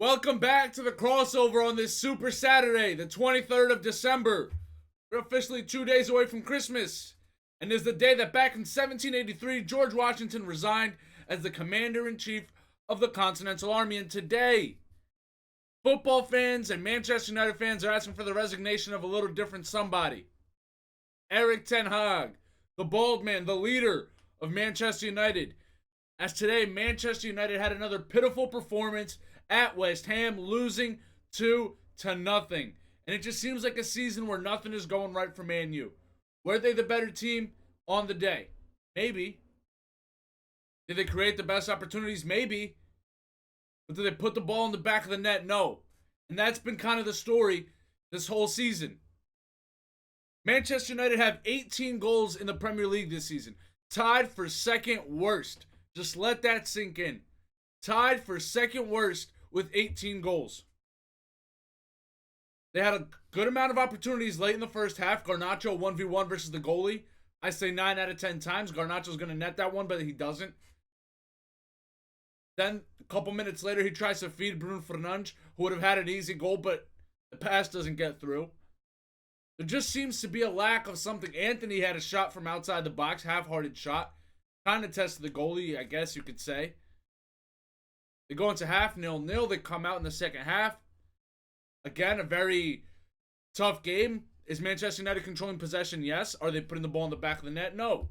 Welcome back to the crossover on this Super Saturday, the 23rd of December. We're officially 2 days away from Christmas, and is the day that back in 1783, George Washington resigned as the Commander-in-Chief of the Continental Army. And today, football fans and Manchester United fans are asking for the resignation of a little different somebody. Erik ten Hag, the bald man, the leader of Manchester United. As today, Manchester United had another pitiful performance at West Ham, losing 2-0. And it just seems like a season where nothing is going right for Man U. Were they the better team on the day? Maybe. Did they create the best opportunities? Maybe. But did they put the ball in the back of the net? No. And that's been kind of the story this whole season. Manchester United have 18 goals in the Premier League this season. Tied for second worst. Just let that sink in. Tied for second worst with 18 goals. They had a good amount of opportunities late in the first half. Garnacho 1v1 versus the goalie. I say 9 out of 10 times. Garnacho's going to net that one, but he doesn't. Then, a couple minutes later, he tries to feed Bruno Fernandes, who would have had an easy goal, but the pass doesn't get through. There just seems to be a lack of something. Anthony had a shot from outside the box, half-hearted shot. Kind of tested the goalie, I guess you could say. They go into half 0-0. They come out in the second half. Again, a very tough game. Is Manchester United controlling possession? Yes. Are they putting the ball in the back of the net? No.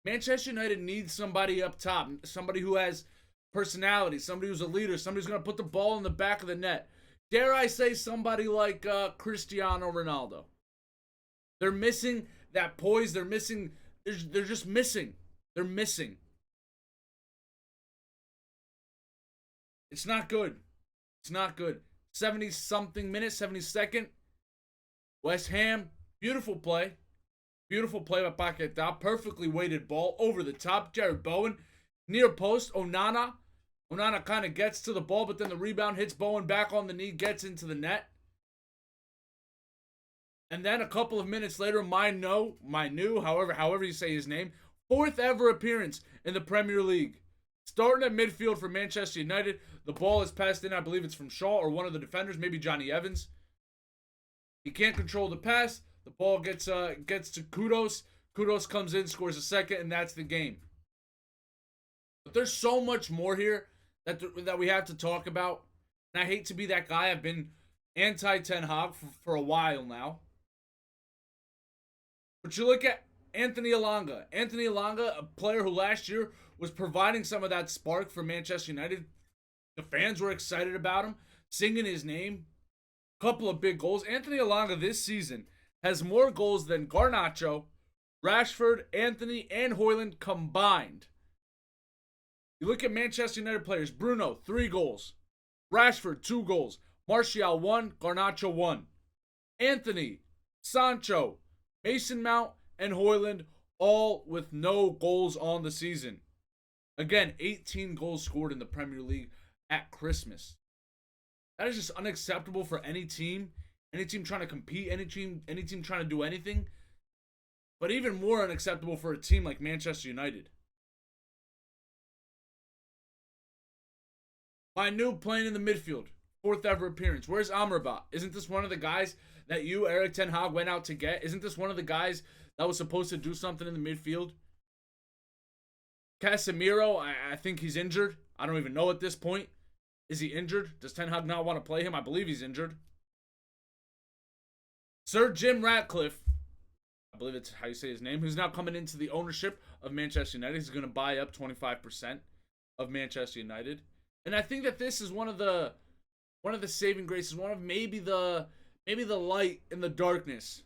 Manchester United needs somebody up top. Somebody who has personality. Somebody who's a leader. Somebody who's going to put the ball in the back of the net. Dare I say somebody like Cristiano Ronaldo. They're missing that poise. They're missing. They're just missing. They're missing. It's not good. It's not good. 70-something minutes, 72nd. West Ham, beautiful play. Beautiful play by Paquetá. Perfectly weighted ball over the top. Jared Bowen, near post. Onana kind of gets to the ball, but then the rebound hits Bowen back on the knee, gets into the net. And then a couple of minutes later, Manu, however you say his name, fourth ever appearance in the Premier League. Starting at midfield for Manchester United. The ball is passed in, I believe it's from Shaw or one of the defenders, maybe Johnny Evans. He can't control the pass. The ball gets to Kudos. Kudos comes in, scores a second, and that's the game. But there's so much more here that we have to talk about. And I hate to be that guy. I've been anti-Ten Hag for a while now. But you look at Anthony Elanga. Anthony Elanga, a player who last year was providing some of that spark for Manchester United. The fans were excited about him, singing his name. Couple of big goals. Anthony Elanga this season has more goals than Garnacho, Rashford, Anthony, and Højlund combined. You look at Manchester United players. Bruno, 3 goals. Rashford, 2 goals. Martial, 1. Garnacho, 1. Anthony, Sancho, Mason Mount, and Højlund, all with no goals on the season. Again, 18 goals scored in the Premier League at Christmas. That is just unacceptable for any team trying to compete, any team trying to do anything. But even more unacceptable for a team like Manchester United. Manu playing in the midfield, 4th ever appearance. Where's Amrabat? Isn't this one of the guys that you, Erik ten Hag, went out to get? Isn't this one of the guys that was supposed to do something in the midfield? Casemiro, I think he's injured. I don't even know at this point. Is he injured? Does Ten Hag not want to play him? I believe he's injured. Sir Jim Ratcliffe, I believe it's how you say his name, who's now coming into the ownership of Manchester United. He's going to buy up 25% of Manchester United. And I think that this is one of the saving graces, one of maybe the light in the darkness.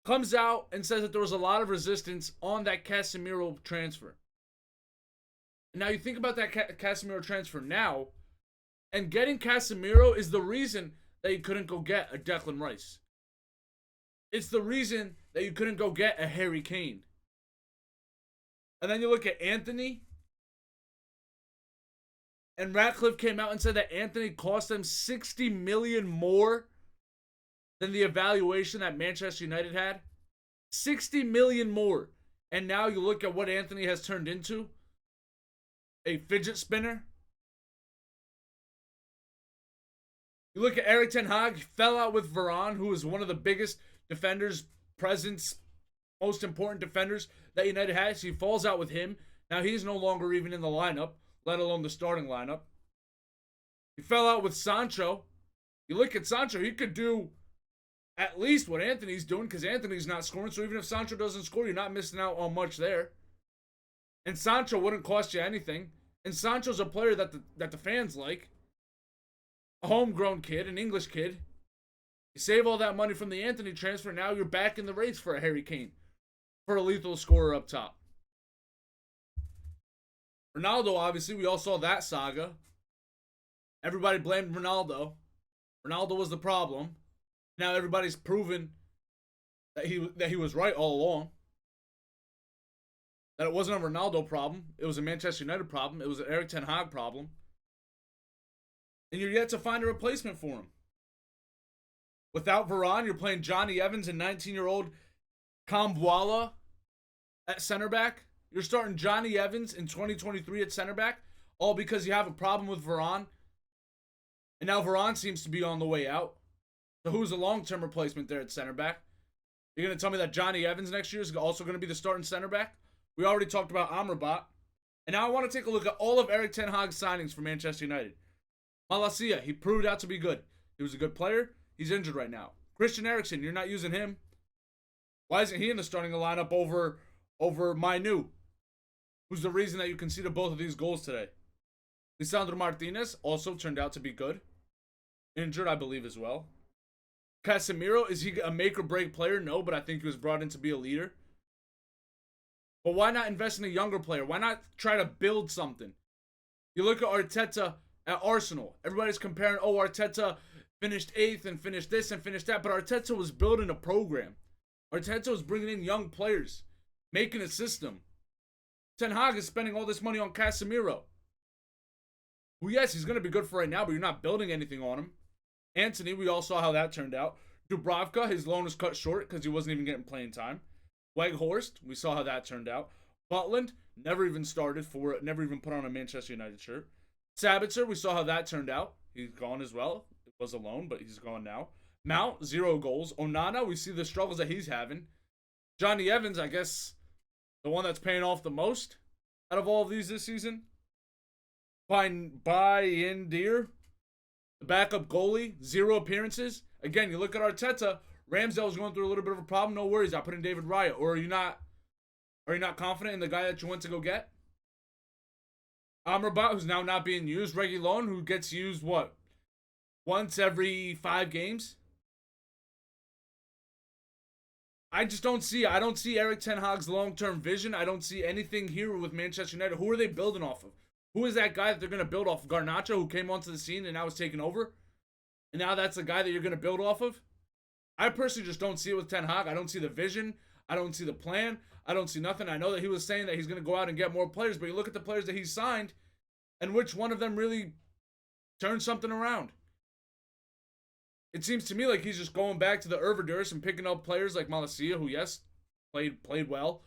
Comes out and says that there was a lot of resistance on that Casemiro transfer. And now you think about that Casemiro transfer now, and getting Casemiro is the reason that you couldn't go get a Declan Rice. It's the reason that you couldn't go get a Harry Kane. And then you look at Anthony, and Ratcliffe came out and said that Anthony cost them 60 million more than the evaluation that Manchester United had. 60 million more. And now you look at what Anthony has turned into. A fidget spinner. You look at Erik Ten Hag, fell out with Varane, who is one of the biggest defenders, presence, most important defenders that United has. He falls out with him. Now he's no longer even in the lineup, let alone the starting lineup. He fell out with Sancho. You look at Sancho, he could do at least what Anthony's doing, because Anthony's not scoring. So even if Sancho doesn't score, you're not missing out on much there. And Sancho wouldn't cost you anything. And Sancho's a player that the fans like. A homegrown kid, an English kid. You save all that money from the Anthony transfer, now you're back in the race for a Harry Kane. For a lethal scorer up top. Ronaldo, obviously, we all saw that saga. Everybody blamed Ronaldo. Ronaldo was the problem. Now everybody's proven that he was right all along. That it wasn't a Ronaldo problem. It was a Manchester United problem. It was an Erik Ten Hag problem. And you're yet to find a replacement for him. Without Varane, you're playing Johnny Evans and 19-year-old Kambwala at center back. You're starting Johnny Evans in 2023 at center back, all because you have a problem with Varane. And now Varane seems to be on the way out. So who's the long-term replacement there at center back? You're going to tell me that Johnny Evans next year is also going to be the starting center back? We already talked about Amrabat. And now I want to take a look at all of Erik Ten Hag's signings for Manchester United. Malacia, he proved out to be good. He was a good player. He's injured right now. Christian Eriksen, you're not using him. Why isn't he in the starting lineup over Mainu? Who's the reason that you conceded both of these goals today? Lisandro Martinez also turned out to be good. Injured, I believe, as well. Casemiro, is he a make-or-break player? No, but I think he was brought in to be a leader. But why not invest in a younger player? Why not try to build something? You look at Arteta at Arsenal. Everybody's comparing, oh, Arteta finished 8th and finished this and finished that. But Arteta was building a program. Arteta was bringing in young players, making a system. Ten Hag is spending all this money on Casemiro. Well, yes, he's going to be good for right now, but you're not building anything on him. Anthony, we all saw how that turned out. Dubravka, his loan was cut short because he wasn't even getting playing time. Weghorst, we saw how that turned out. Butland, never even started for it, never even put on a Manchester United shirt. Sabitzer, we saw how that turned out. He's gone as well. It was a loan, but he's gone now. Mount, 0 goals. Onana, we see the struggles that he's having. Johnny Evans, I guess, the one that's paying off the most out of all of these this season. Deer, the backup goalie, 0 appearances. Again, you look at Arteta, Ramsdale's going through a little bit of a problem. No worries, I put in David Raya. Or are you not confident in the guy that you went to go get? Amrabat, who's now not being used. Reguilon, who gets used, what? Once every 5 games? I don't see Erik Ten Hag's long-term vision. I don't see anything here with Manchester United. Who are they building off of? Who is that guy that they're going to build off of? Garnacho, who came onto the scene and now is taking over? And now that's the guy that you're going to build off of? I personally just don't see it with Ten Hag. I don't see the vision. I don't see the plan. I don't see nothing. I know that he was saying that he's going to go out and get more players, but you look at the players that he signed, and which one of them really turned something around? It seems to me like he's just going back to the Ervedurs and picking up players like Malacia, who, yes, played well.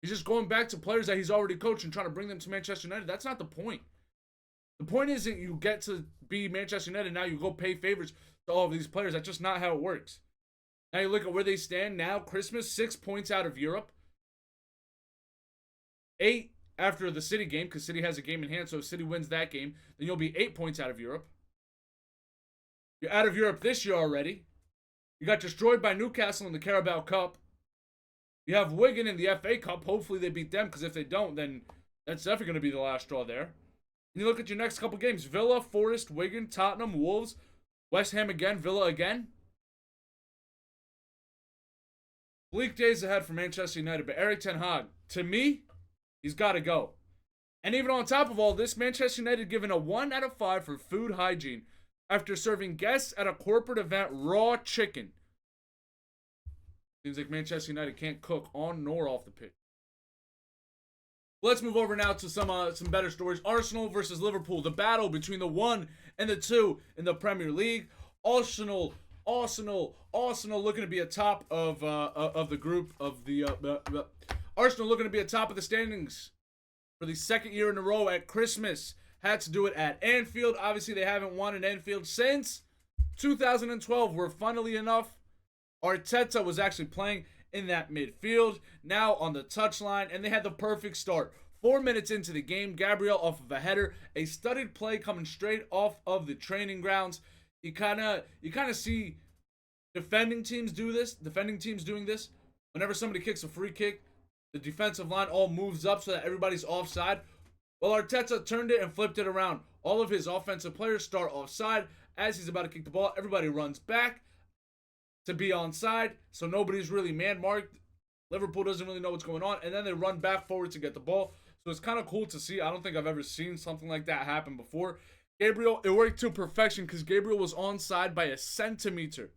He's just going back to players that he's already coached and trying to bring them to Manchester United. That's not the point. The point isn't you get to be Manchester United, now you go pay favors to all of these players. That's just not how it works. Now you look at where they stand now. Christmas, 6 points out of Europe. 8 after the City game, because City has a game in hand, so if City wins that game, then you'll be 8 points out of Europe. You're out of Europe this year already. You got destroyed by Newcastle in the Carabao Cup. You have Wigan in the FA Cup. Hopefully they beat them, because if they don't, then that's definitely going to be the last straw there. And you look at your next couple games. Villa, Forest, Wigan, Tottenham, Wolves, West Ham again, Villa again. Bleak days ahead for Manchester United, but Erik Ten Hag, to me, he's got to go. And even on top of all this, Manchester United given a 1 out of 5 for food hygiene after serving guests at a corporate event raw chicken. Seems like Manchester United can't cook on nor off the pitch. Let's move over now to some better stories. Arsenal versus Liverpool, the battle between the 1 and the 2 in the Premier League. Arsenal looking to be atop of the group of the Arsenal looking to be atop of the standings for the 2nd year in a row at Christmas. Had to do it at Anfield. Obviously, they haven't won at Anfield since 2012, where funnily enough, Arteta was actually playing in that midfield, now on the touchline, and they had the perfect start. 4 minutes into the game, Gabriel off of a header, a studied play coming straight off of the training grounds. You kind of see defending teams doing this. Whenever somebody kicks a free kick, the defensive line all moves up so that everybody's offside. Well, Arteta turned it and flipped it around. All of his offensive players start offside. As he's about to kick the ball, everybody runs back to be onside, so nobody's really man-marked. Liverpool doesn't really know what's going on, and then they run back forward to get the ball. So it's kind of cool to see. I don't think I've ever seen something like that happen before. Gabriel, it worked to perfection because Gabriel was onside by a centimeter.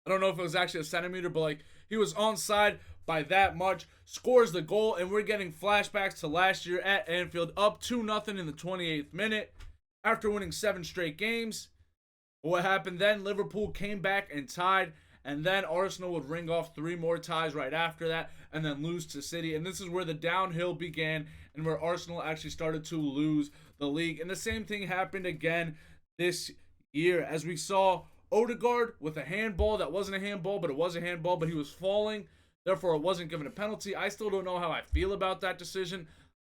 I don't know if it was actually a centimeter, but he was onside by that much. Scores the goal, and we're getting flashbacks to last year at Anfield, up 2-0 in the 28th minute after winning 7 straight games. What happened then? Liverpool came back and tied, and then Arsenal would ring off 3 more ties right after that and then lose to City. And this is where the downhill began and where Arsenal actually started to lose the league. And the same thing happened again this year as we saw Odegaard with a handball that wasn't a handball, but it was a handball, but he was falling. Therefore, it wasn't given a penalty. I still don't know how I feel about that decision.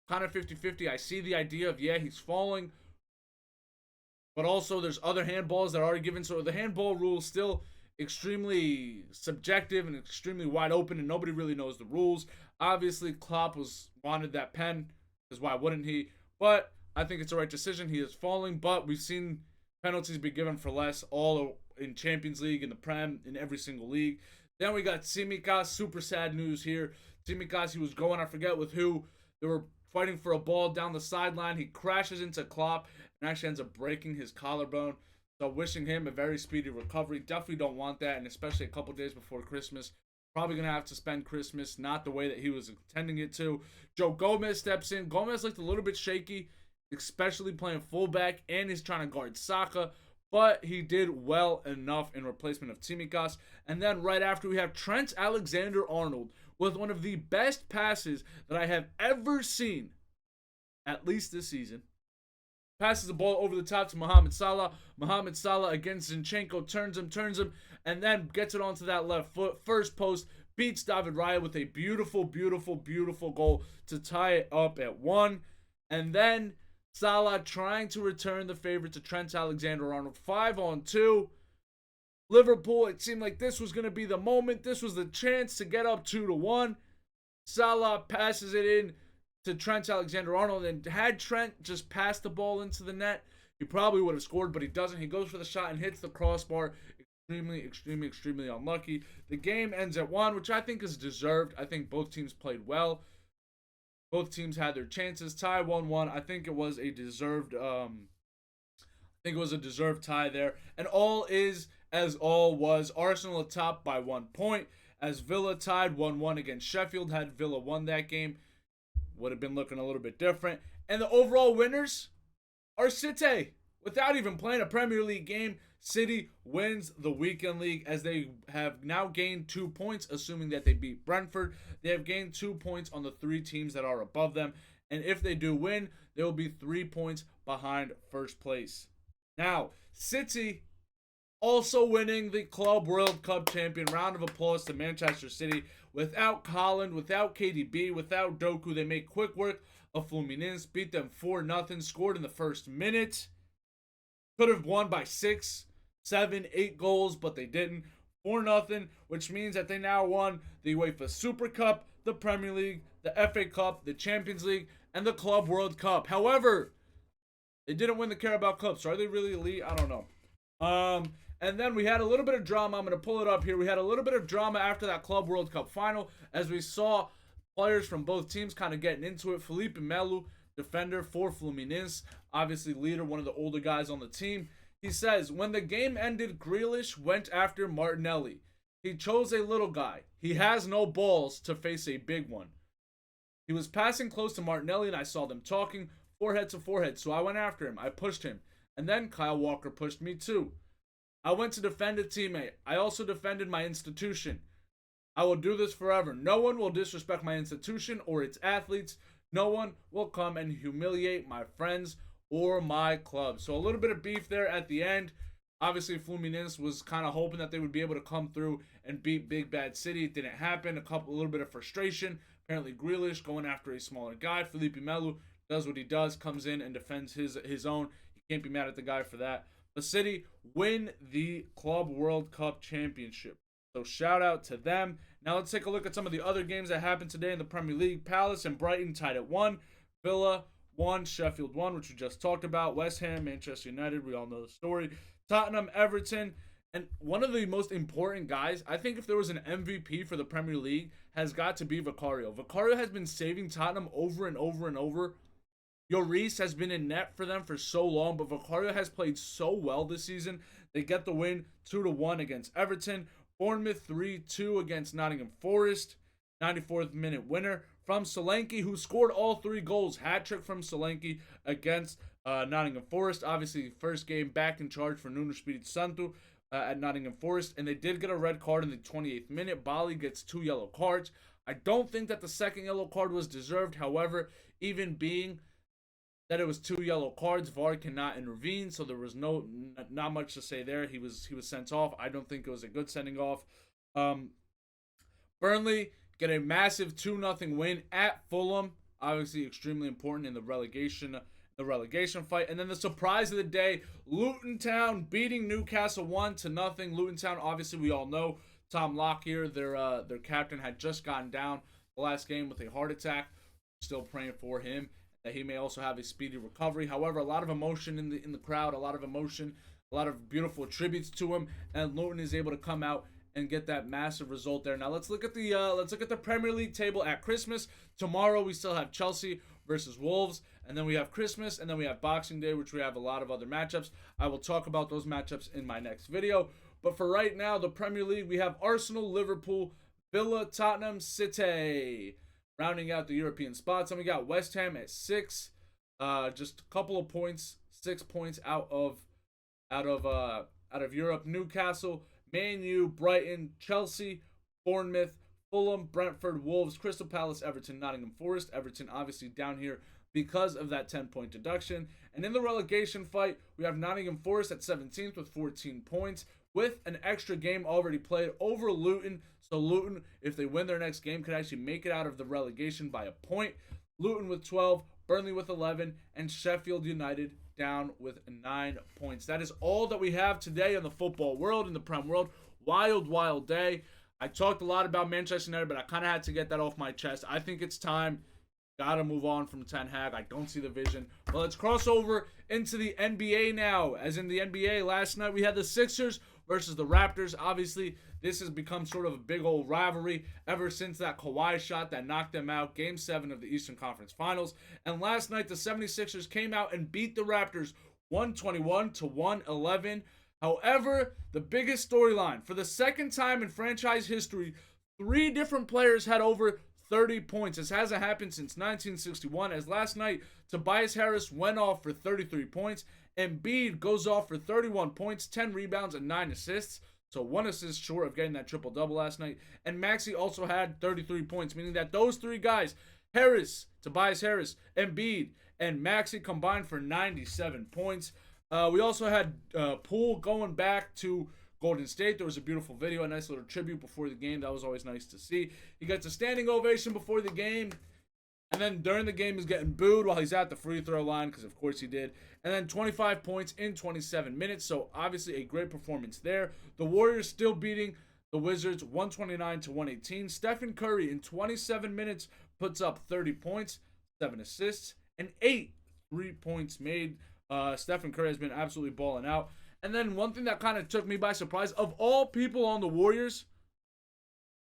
Kind of 50-50. I see the idea of, yeah, he's falling. But also, there's other handballs that are already given. So the handball rule is still extremely subjective and extremely wide open, and nobody really knows the rules. Obviously, Klopp wanted that pen, because why wouldn't he? But I think it's the right decision. He is falling, but we've seen penalties be given for less all in Champions League, in the Prem, in every single league. Then we got Tsimikas. Super sad news here. Tsimikas, he was going, I forget with who. They were fighting for a ball down the sideline. He crashes into Klopp and actually ends up breaking his collarbone. So wishing him a very speedy recovery. Definitely don't want that, and especially a couple days before Christmas. Probably going to have to spend Christmas not the way that he was intending it to. Joe Gomez steps in. Gomez looked a little bit shaky, especially playing fullback, and he's trying to guard Saka. But he did well enough in replacement of Tsimikas. And then right after, we have Trent Alexander-Arnold with one of the best passes that I have ever seen, at least this season. Passes the ball over the top to Mohamed Salah. Mohamed Salah against Zinchenko, turns him, and then gets it onto that left foot. First post, beats David Raya with a beautiful, beautiful, beautiful goal to tie it up at 1. And then Salah trying to return the favor to Trent Alexander-Arnold. 5-on-2. Liverpool, it seemed like this was going to be the moment. This was the chance to get up 2-1. Salah passes it in to Trent Alexander-Arnold, and had Trent just passed the ball into the net, he probably would have scored, but he doesn't. He goes for the shot and hits the crossbar. Extremely, extremely, extremely unlucky. The game ends at 1, which I think is deserved. I think both teams played well. Both teams had their chances. Tie 1-1. I think it was a deserved tie there. And all is as all was. Arsenal atop by 1 point as Villa tied 1-1 against Sheffield. Had Villa won that game, would have been looking a little bit different. And the overall winners are City. Without even playing a Premier League game, City wins the weekend league as they have now gained 2 points, assuming that they beat Brentford. They have gained 2 points on the 3 teams that are above them. And if they do win, they will be 3 points behind first place. Now, City also winning the Club World Cup champion. Round of applause to Manchester City. Without Haaland, without KDB, without Doku, they make quick work of Fluminense. Beat them 4-0. Scored in the first minute. Could have won by 6, 7, 8 goals, but they didn't. 4-0, which means that they now won the UEFA Super Cup, the Premier League, the FA Cup, the Champions League, and the Club World Cup. However, they didn't win the Carabao Cup, so are they really elite? I don't know. And then we had a little bit of drama. I'm going to pull it up here. We had a little bit of drama after that Club World Cup final as we saw players from both teams kind of getting into it. Felipe Melo, defender for Fluminense, obviously leader, one of the older guys on the team. He says, when the game ended, Grealish went after Martinelli. He chose a little guy. He has no balls to face a big one. He was passing close to Martinelli and I saw them talking forehead to forehead, so I went after him. I pushed him. And then Kyle Walker pushed me too. I went to defend a teammate. I also defended my institution. I will do this forever. No one will disrespect my institution or its athletes. No one will come and humiliate my friends or my club. So a little bit of beef there at the end. Obviously, Fluminense was kind of hoping that they would be able to come through and beat Big Bad City. It didn't happen. A little bit of frustration. Apparently, Grealish going after a smaller guy. Felipe Melo does what he does, comes in and defends his own. You can't be mad at the guy for that. The City win the Club World Cup Championship. So shout out to them. Now let's take a look at some of the other games that happened today in the Premier League. Palace and Brighton tied at 1. Villa 1, Sheffield 1, which we just talked about. West Ham, Manchester United, we all know the story. Tottenham, Everton, and one of the most important guys, I think if there was an MVP for the Premier League, has got to be Vicario. Vicario has been saving Tottenham over and over and over. Lloris has been in net for them for so long, but Vicario has played so well this season. They get the win 2-1 against Everton. Bournemouth 3-2 against Nottingham Forest. 94th minute winner from Solanke, who scored all 3 goals. Hat-trick from Solanke against Nottingham Forest. Obviously, first game back in charge for Nuno Espírito Santo at Nottingham Forest. And they did get a red card in the 28th minute. Bali gets 2 yellow cards. I don't think that the second yellow card was deserved. However, even being that it was 2 yellow cards, VAR cannot intervene. So there was not much to say there. He was sent off. I don't think it was a good sending off. Burnley get a massive 2-0 win at Fulham. Obviously, extremely important in the relegation fight. And then the surprise of the day, Luton Town beating Newcastle 1-0. Luton Town, obviously, we all know Tom Lockyer, their captain, had just gotten down the last game with a heart attack. Still praying for him that he may also have a speedy recovery. However, a lot of emotion in the crowd, a lot of emotion, a lot of beautiful tributes to him, and Luton is able to come out and get that massive result there. Now let's look at the Premier League table at Christmas. Tomorrow we still have Chelsea versus Wolves, and then we have Christmas, and then we have Boxing Day, which we have a lot of other matchups. I will talk about those matchups in my next video. But for right now, the Premier League, we have Arsenal, Liverpool, Villa, Tottenham, City, rounding out the European spots. And we got West Ham at 6, just a couple of points, 6 points out of Europe. Newcastle, Man U, Brighton, Chelsea, Bournemouth, Fulham, Brentford, Wolves, Crystal Palace, Everton, Nottingham Forest. Everton obviously down here because of that 10-point deduction. And in the relegation fight, we have Nottingham Forest at 17th with 14 points with an extra game already played over Luton. So Luton, if they win their next game, could actually make it out of the relegation by a point. Luton with 12, Burnley with 11, and Sheffield United down with 9 points. That is all that we have today in the football world, in the Prem world. Wild, wild day. I talked a lot about Manchester United, but I kind of had to get that off my chest. I think it's time. Got to move on from Ten Hag. I don't see the vision. But let's cross over into the NBA now. As in the NBA, last night we had the Sixers versus the Raptors. Obviously, this has become sort of a big old rivalry ever since that Kawhi shot that knocked them out. Game 7 of the Eastern Conference Finals. And last night, the 76ers came out and beat the Raptors 121-111. However, the biggest storyline, for the second time in franchise history, 3 different players had over 30 points. This hasn't happened since 1961, as last night, Tobias Harris went off for 33 points. Embiid goes off for 31 points, 10 rebounds, and 9 assists. So 1 assist short of getting that triple-double last night. And Maxey also had 33 points, meaning that those 3 guys, Harris, Tobias Harris, Embiid, and Maxey combined for 97 points. We also had Poole going back to Golden State. There was a beautiful video, a nice little tribute before the game. That was always nice to see. He gets a standing ovation before the game. And then during the game, he's getting booed while he's at the free throw line, because of course he did. And then 25 points in 27 minutes. So obviously a great performance there. The Warriors still beating the Wizards 129-118. Stephen Curry in 27 minutes puts up 30 points, 7 assists, and 8 3-points made. Stephen Curry has been absolutely balling out. And then one thing that kind of took me by surprise, of all people on the Warriors,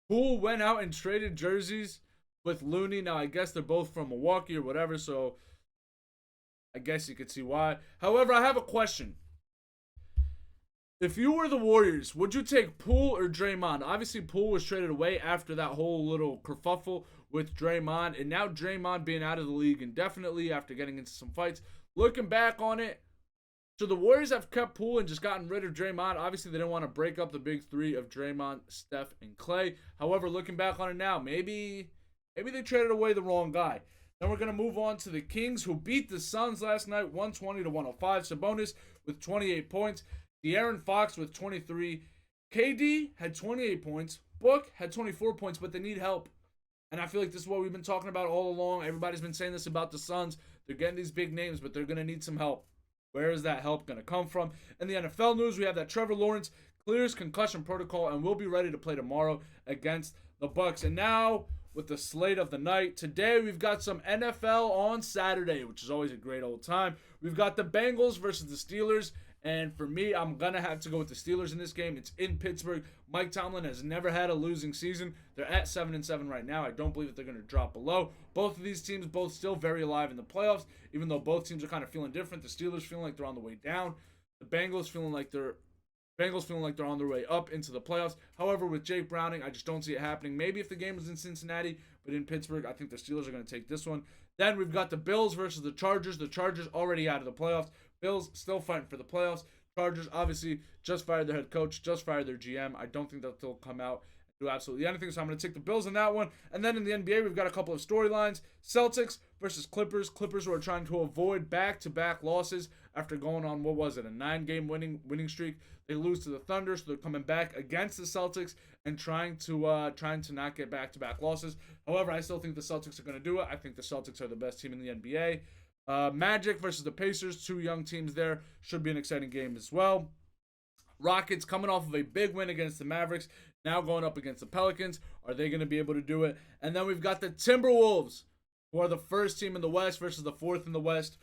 Poole went out and traded jerseys with Looney. Now, I guess they're both from Milwaukee or whatever, so I guess you could see why. However, I have a question. If you were the Warriors, would you take Poole or Draymond? Obviously, Poole was traded away after that whole little kerfuffle with Draymond, and now Draymond being out of the league indefinitely after getting into some fights. Looking back on it, so the Warriors have kept Poole and just gotten rid of Draymond. Obviously, they didn't want to break up the big 3 of Draymond, Steph, and Clay. However, looking back on it now, maybe they traded away the wrong guy. Then we're going to move on to the Kings, who beat the Suns last night 120-105. Sabonis with 28 points. De'Aaron Fox with 23. KD had 28 points. Book had 24 points, but they need help. And I feel like this is what we've been talking about all along. Everybody's been saying this about the Suns. They're getting these big names, but they're going to need some help. Where is that help going to come from? In the NFL news, we have that Trevor Lawrence clears concussion protocol and will be ready to play tomorrow against the Bucks. And now, with the slate of the night, today we've got some NFL on Saturday, which is always a great old time. We've got the Bengals versus the Steelers. And for me, I'm going to have to go with the Steelers in this game. It's in Pittsburgh. Mike Tomlin has never had a losing season. They're at 7-7 right now. I don't believe that they're going to drop below. Both of these teams, both still very alive in the playoffs, even though both teams are kind of feeling different. The Steelers feeling like they're on the way down. The Bengals feeling like they're on their way up into the playoffs. However, with Jake Browning, I just don't see it happening. Maybe if the game was in Cincinnati, but in Pittsburgh, I think the Steelers are going to take this one. Then we've got the Bills versus the Chargers. The Chargers already out of the playoffs. Bills still fighting for the playoffs. Chargers obviously just fired their head coach, just fired their GM. I don't think that they'll come out and do absolutely anything, so I'm going to take the Bills in that one. And then in the NBA, we've got a couple of storylines. Celtics versus Clippers. Clippers who are trying to avoid back-to-back losses after going on, a 9-game winning streak. They lose to the Thunder, so they're coming back against the Celtics and trying to not get back-to-back losses. However, I still think the Celtics are going to do it. I think the Celtics are the best team in the NBA. Magic versus the Pacers, two young teams there. Should be an exciting game as well. Rockets coming off of a big win against the Mavericks, now going up against the Pelicans. Are they going to be able to do it? And then we've got the Timberwolves, who are the first team in the West versus the fourth in the West,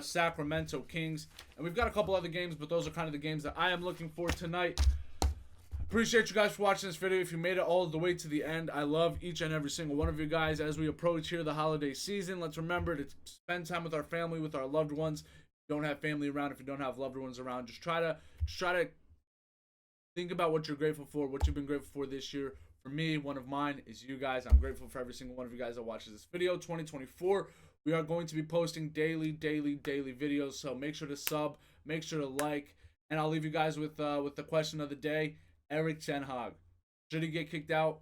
Sacramento Kings. And we've got a couple other games, but those are kind of the games that I am looking for tonight. Appreciate you guys for watching this video. If you made it all the way to the end, I love each and every single one of you guys. As we approach here the holiday season, let's remember to spend time with our family, with our loved ones. If you don't have family around, if you don't have loved ones around, just try to think about what you're grateful for, what you've been grateful for this year. For me, one of mine is you guys. I'm grateful for every single one of you guys that watches this video. 2024, we are going to be posting daily videos. So make sure to sub, make sure to like, and I'll leave you guys with the question of the day. Eric Ten Hag, should he get kicked out?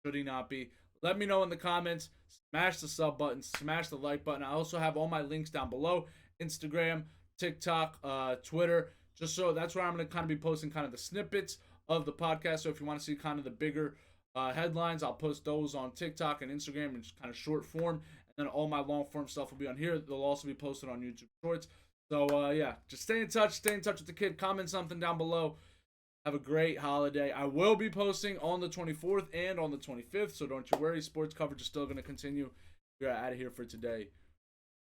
Should he not be? Let me know in the comments. Smash the sub button, smash the like button. I also have all my links down below: Instagram, TikTok, Twitter. Just so that's where I'm going to kind of be posting kind of the snippets of the podcast. So if you want to see kind of the bigger headlines, I'll post those on TikTok and Instagram in just kind of short form. And then all my long form stuff will be on here. They'll also be posted on YouTube Shorts. So yeah, just stay in touch with the kid. Comment something down below. Have a great holiday. I will be posting on the 24th and on the 25th, so don't you worry. Sports coverage is still going to continue. We are out of here for today.